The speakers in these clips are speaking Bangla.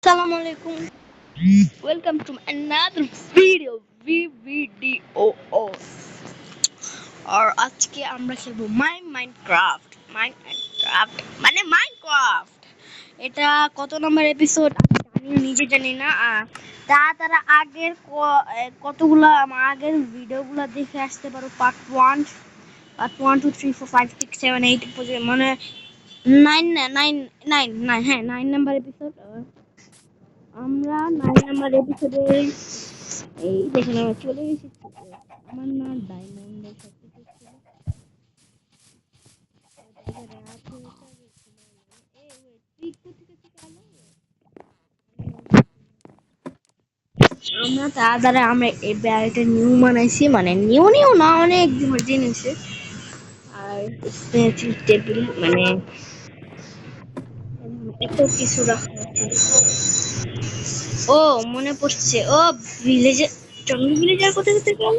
Assalamu alaikum. Welcome to another video और आज के আমরা খেলবো মাইনক্রাফট মানে মাইনক্রাফট এটা কত নম্বর এপিসোড আমি নিজে জানি না তারা আগের কতগুলা আগের ভিডিওগুলো দেখে আসতে পারো পার্ট 1 2 3 4 5 6 7 8 মানে 9 হ্যাঁ 9 নাম্বার এপিসোড আমরা 9 নাম্বার এপিসোডে এই দেখুন আমরা চলে এসেছি আমার না ডায়মন্ডের সাথে আমরা তার দ্বারা আমরা এই ব্যাগটা নিউ বানাইছি মানে নিউ না অনেক দিন হয়েছে আর টেবিল মানে এত কিছু রাখা আছে ও মনে পড়ছে ও ভিলেজে জঙ্গল ভিলেজার কোথায় কোথায় গেল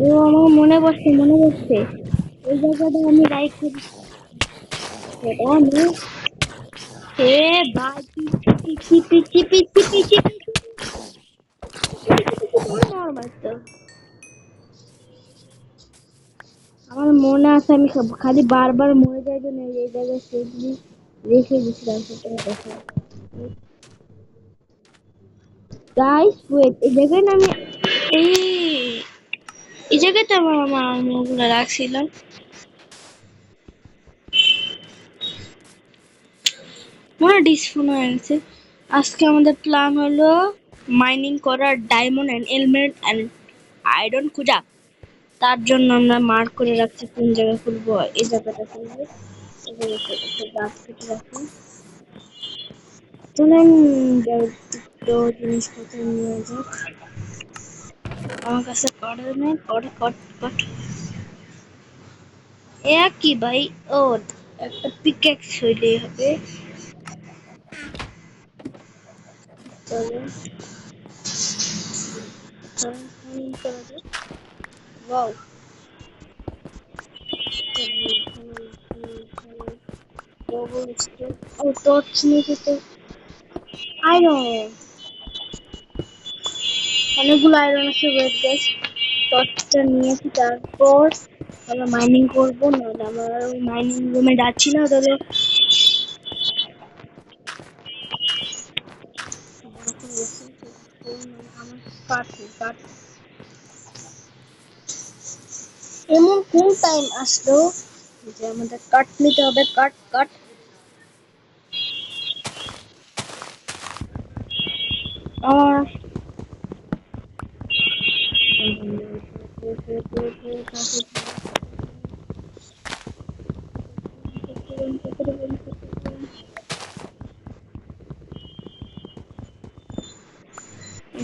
ও আমার মনে পড়ছে ওই জায়গাটা আমি রাইড করি সেটা আমি এ ভাই পিচি পিচি পিচি পিচি পিচি আমার মনে আছে আমি খালি বারবার মরে যাই জন্য এই জায়গায় সেগুলি রেখে দিয়েছিলাম সেটা দেখা গাইস ওয়েট এই জায়গায় না আমি এই এই জায়গাতে আমার আমগুলো রাখছিলাম মনে ডিসফোন হয়ে গেছে আজকে আমাদের প্ল্যান হলো মাইনিং করার diamond and element and iron খোঁজা তার জন্য আমরা মার্ক করে রাখছি কোন জায়গায় খুলবো এই জায়গাটা খুলবো এই জায়গাটা একটা গাছ কেটে রাখি চলেন তো জিনিসপত্র নিয়ে যাক আমার কাছে কাঠের নেই কট কি ভাই ও একটা পিকেক্স হইলেই হবে চলেন ওয়াও ও টর্চ নিয়ে যেতে আয়রন অনেকগুলো আয়রন আছে ওয়েট গাইস টর্চটা নিয়েছি তারপর আমরা মাইনিং করবো নাহলে আমরা ওই মাইনিং রুমে যাচ্ছি না তাহলে এমন কোন টাইম আসলো যে আমাদের কাট নিতে হবে কাট আর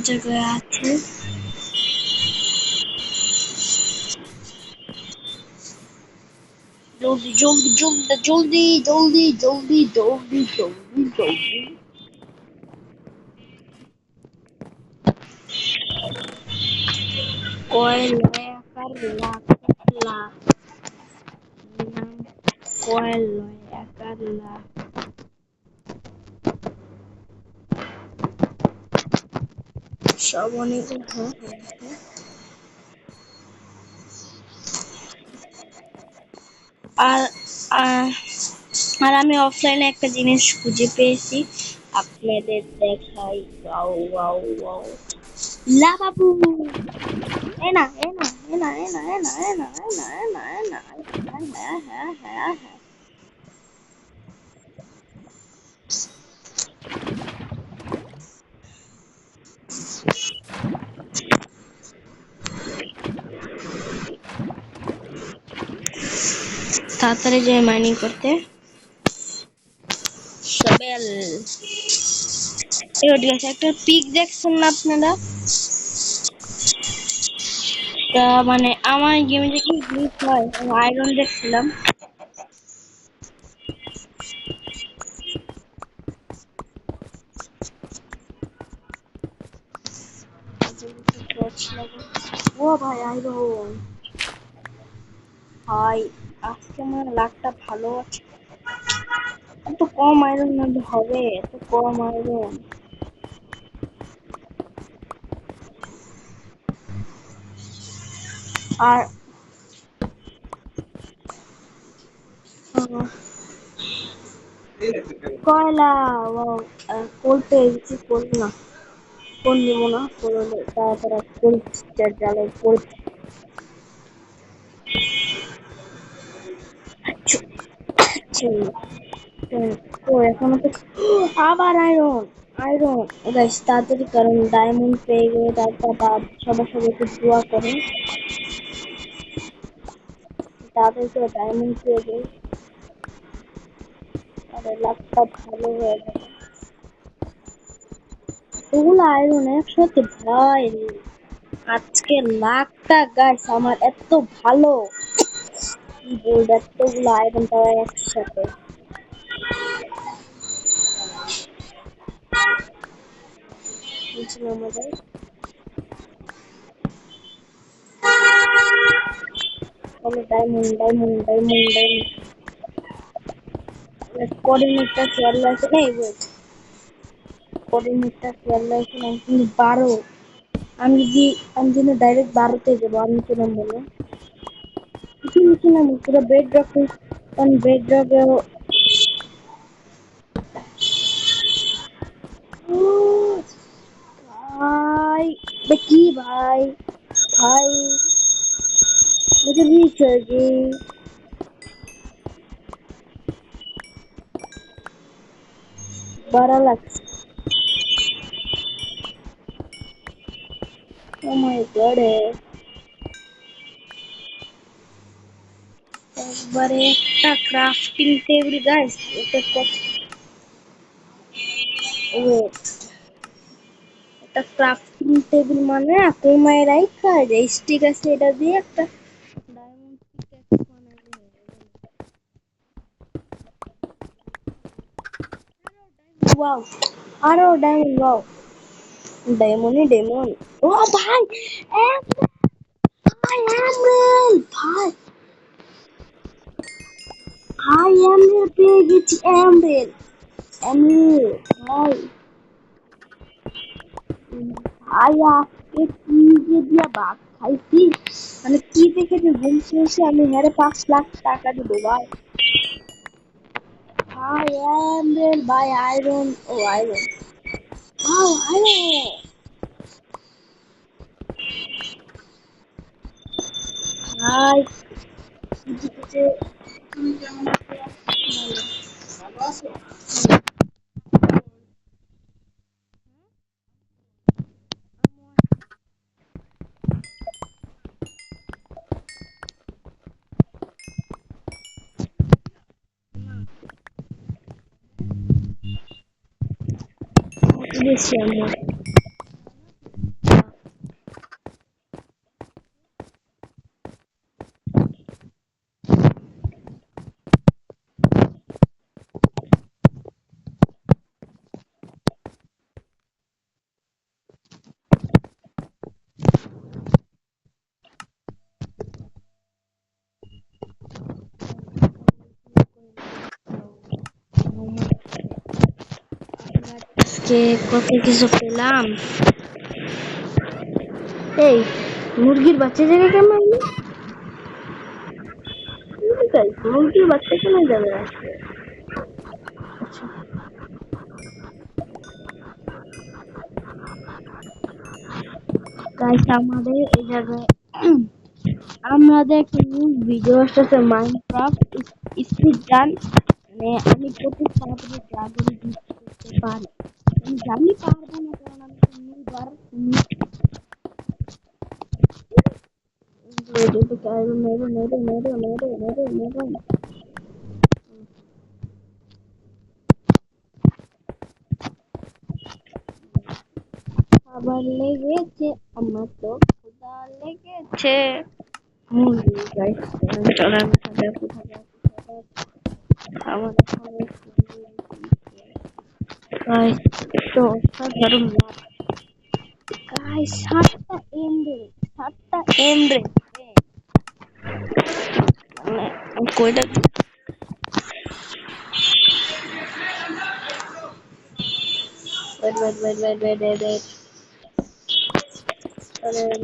জায়গায় আছে জলদি কয়লা কারলা কয়লা কারলা সব অনেক আর আর আমি অফলাইনে একটা জিনিস খুঁজে পেয়েছি আপনাদের দেখাই ওয়াও ওয়াও ওয়াও লাভাবু এনা এনা এনা এনা এনা এনা এনা এনা এনা হ্যাঁ তাড়াতাড়ি যাই মাইনিং করতে সবেল একটা পিক দেখছেন না আপনারা তা মানে আমার গেমে যে কি গ্লিচ হয় আমি আয়রন দেখছিলাম ও ভাই আয়রন ভাই, আজকে আমার লাকটা ভালো আছে। এত কম আয়রন না হবে, এত কম আয়রন। আর কয়লা, কোল পেয়ে গেছি, কোল না, কোল নিবো না, কোল হলে তাড়াতাড়ি কোল জ্বালাই কোল। তো এখন তো আবার আয়রন, আয়রন গাইস তাড়াতাড়ি কারণ ডায়মন্ড পেয়ে গেলে তারপর সবার সবাই একটু দোয়া করেন তাড়াতাড়ি করে ডায়মন্ড পেয়ে যাই, তাহলে লাকটা ভালো হয়ে যাবে। ওগুলো আয়রন একসাথে ভাই, আজকে লাকটা গাইস আমার এত ভালো, কি বলবো, এতগুলো আয়রন পাওয়া একসাথে। বুঝলাম গাইস, তাহলে ডায়মন্ড ডায়মন্ড ডায়মন্ড ডায়মন্ড কোঅর্ডিনেটটা খেয়াল রাখে না, ওয়েট, কোঅর্ডিনেটটা খেয়াল রাখে না, কিন্তু 12, আমি যদি আমি যদি ডাইরেক্ট 12-তে যাবো, আমি কি নাম বলো, কিছু কিছু নাম পুরো বেড রকে, কারণ বেড রকে ভাই, কি ভাই, ভাই मुझे रीच होगी, 12 লাখ। ও মাই গড, একবারে একটা ক্রাফটিং টেবিল গাইস, এটা কত, ওয়েট, একটা ক্রাফটিং টেবিল মানে কমায় রাখা যে স্টিক আছে, এটা দিয়ে একটা ডায়মন্ড পিকেক্স বানাইলে হয়ে যাবে। ওয়াও, আরো ডায়মন্ড, ওয়াও, ডায়মন্ডই ডায়মন্ড। ও ভাই, ভাই এমরেল, ভাই ভাই এমরেল পেয়ে গেছি, এমরেল, এমরেল ভাই, ভাই আজকে কি যে দিয়া বাঘ খাইছি, মানে কি দেখে যে ঘুম শুয়েছি আমি, হ্যারে 5 লাখ টাকা দিব ভাই। ভাই এমরেল ভাই, আয়রন, ও আয়রন, ভাই আয়রন ভাই, যে তুমি কেমন আছো? ভালো আছো? বেশি আমার আজকে কত কিছু পেলাম। এই মুরগির বাচ্চা জায়গা কেমন, মুরগির বাচ্চা কেমন যাবে আজকে। আচ্ছা গাইস, আমাদের এই জায়গায় আমাদের একটা নিউ ভিডিও আসছে, মাইনক্রাফট স্পিড রান, মানে আমি প্রতি তাড়াতাড়ি ড্রাগন করতে পারি, আমি জানি পারবো না কারণ আমি তো নিউবার, আবার লেগেছে, আমার তো ক্ষুধা লেগেছে। মুরগি গাইস, চলেন আমার গাইস তো অসাধারণ লাভ গাইস, 7টা এন্ডেল, 7টা এম রে কয়টা wait.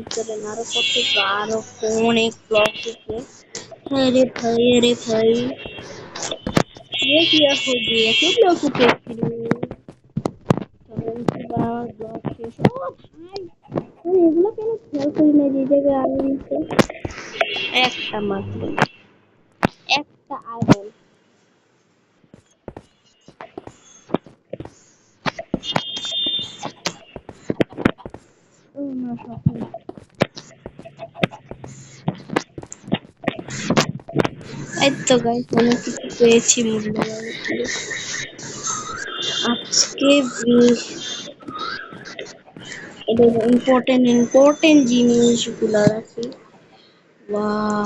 चले आरो कत आरो अनेक ब्लॉक है अरे भाई ये क्या हो गया सब लोग के ब्लॉक शेष ओ भाई আমি এগুলো কেন খেয়াল করি না যে জায়গায় আলো দিচ্ছে একটা মাত্র একটা আয়রন ও না সকাল এই তো গাইস অনেক কিছু পেয়েছি মূল্যবান আজকে এটা ইম্পর্টেন্ট জিনিসগুলো রাখি ওয়াও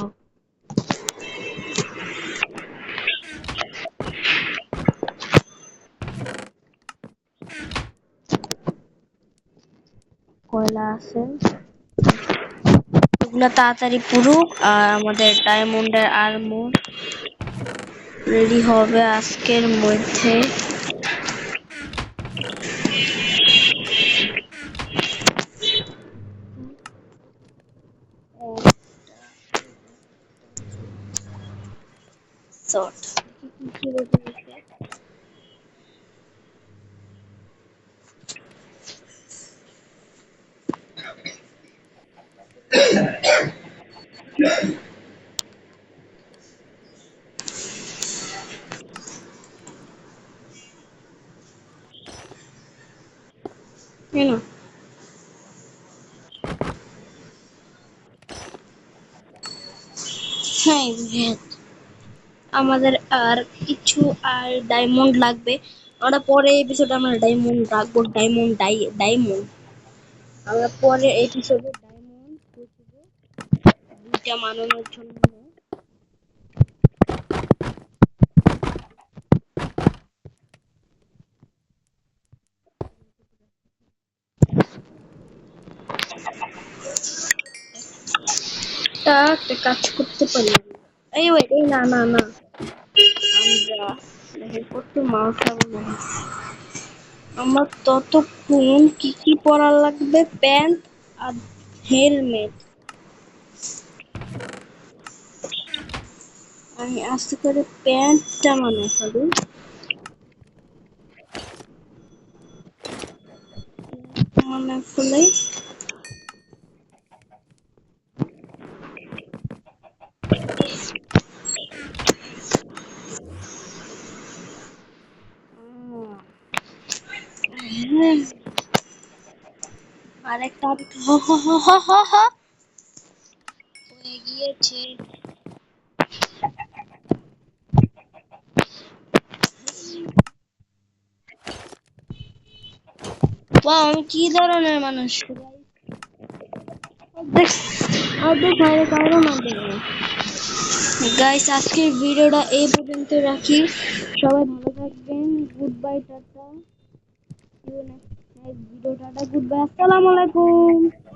কয়লা আছে এগুলো তাড়াতাড়ি পুরুক আর আমাদের ডায়মন্ডের আর্মর রেডি হবে আজকের মধ্যে শর্ট হ্যাঁ আমাদের আর কিছু আর ডায়মন্ড লাগবে আমরা পরে এপিসোডে আমরা ডায়মন্ড রাখবো ডায়মন্ড আমরা পরে এপিসোডে ডায়মন্ড খুঁজবো দুইটা মানানোর জন্য একটা কাজ করতে পারি এই ওয়েট এই না আমরা করতে মাউস না আমার ততক্ষণ কি কি পরা লাগবে প্যান্ট আর হেলমেট আমি আস্তে করে প্যান্টটা মানে ফেলি মানে ফেলে আরেকটা হয়ে গিয়েছে আমি কি ধরনের মানুষ গাইস আজকের ভিডিওটা এই পর্যন্ত রাখি সবাই ভালো থাকবেন গুড বাই টাটা ভিডিওটা গুড বাই আসসালামু আলাইকুম